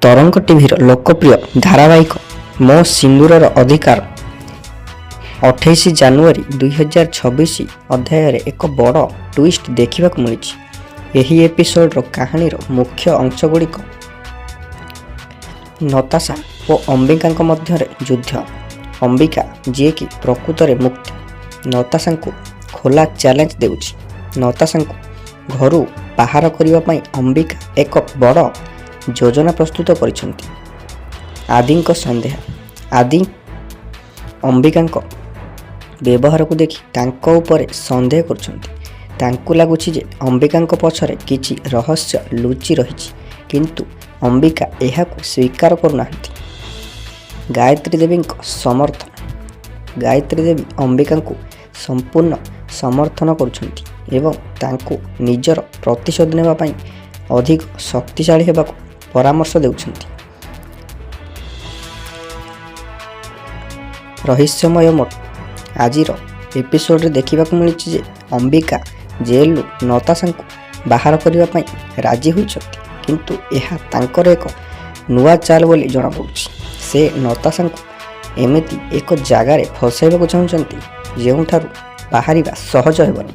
तरंग टीवीर लोकप्रिय धारावाहिक मो सिंदूरर अधिकार 28 ଜାନୁଆରୀ 2026 ଅଧ୍ୟାୟରେ ଏକ ବଡ଼ ଟ୍ୱିଷ୍ଟ ଦେଖିବାକୁ ମିଳିଛି। ଏହି ଏପିସୋଡର କାହାଣୀର ମୁଖ୍ୟ ଅଂଶଗୁଡ଼ିକ ନତାଶା ଓ ଅମ୍ବିକାଙ୍କ ମଧ୍ୟରେ ଯୁଦ୍ଧ। ଅମ୍ବିକା ଯିଏକି ପ୍ରକୃତରେ ମୁକ୍ତି ନତାଶାଙ୍କୁ ଖୋଲା ଚ୍ୟାଲେଞ୍ଜ ଦେଉଛି। ନତାଶାଙ୍କୁ ଘରୁ ବାହାର କରିବା ପାଇଁ ଅମ୍ବିକା ଏକ ବଡ଼ ଯୋଜନା ପ୍ରସ୍ତୁତ କରିଛନ୍ତି। ଆଦିଙ୍କ ସନ୍ଦେହ। ଆଦି ଅମ୍ବିକାଙ୍କ ବ୍ୟବହାରକୁ ଦେଖି ତାଙ୍କ ଉପରେ ସନ୍ଦେହ କରୁଛନ୍ତି। ତାଙ୍କୁ ଲାଗୁଛି ଯେ ଅମ୍ବିକାଙ୍କ ପଛରେ କିଛି ରହସ୍ୟ ଲୁଚି ରହିଛି, କିନ୍ତୁ ଅମ୍ବିକା ଏହାକୁ ସ୍ୱୀକାର କରୁନାହାନ୍ତି। ଗାୟତ୍ରୀ ଦେବୀଙ୍କ ସମର୍ଥନ। ଗାୟତ୍ରୀ ଦେବୀ ଅମ୍ବିକାଙ୍କୁ ସମ୍ପୂର୍ଣ୍ଣ ସମର୍ଥନ କରୁଛନ୍ତି ଏବଂ ତାଙ୍କୁ ନିଜର ପ୍ରତିଶୋଧ ନେବା ପାଇଁ ଅଧିକ ଶକ୍ତିଶାଳୀ ହେବାକୁ ପରାମର୍ଶ ଦେଉଛନ୍ତି। ରହସ୍ୟମୟ ମୋଡ଼। ଆଜିର ଏପିସୋଡରେ ଦେଖିବାକୁ ମିଳିଛି ଯେ ଅମ୍ବିକା ଜେଲରୁ ନତାଶାଙ୍କୁ ବାହାର କରିବା ପାଇଁ ରାଜି ହୋଇଛନ୍ତି, କିନ୍ତୁ ଏହା ତାଙ୍କର ଏକ ନୂଆ ଚାଲ ବୋଲି ଜଣାପଡ଼ୁଛି। ସେ ନତାଶାଙ୍କୁ ଏମିତି ଏକ ଜାଗାରେ ଫସାଇବାକୁ ଚାହୁଁଛନ୍ତି ଯେଉଁଠାରୁ ବାହାରିବା ସହଜ ହେବନି।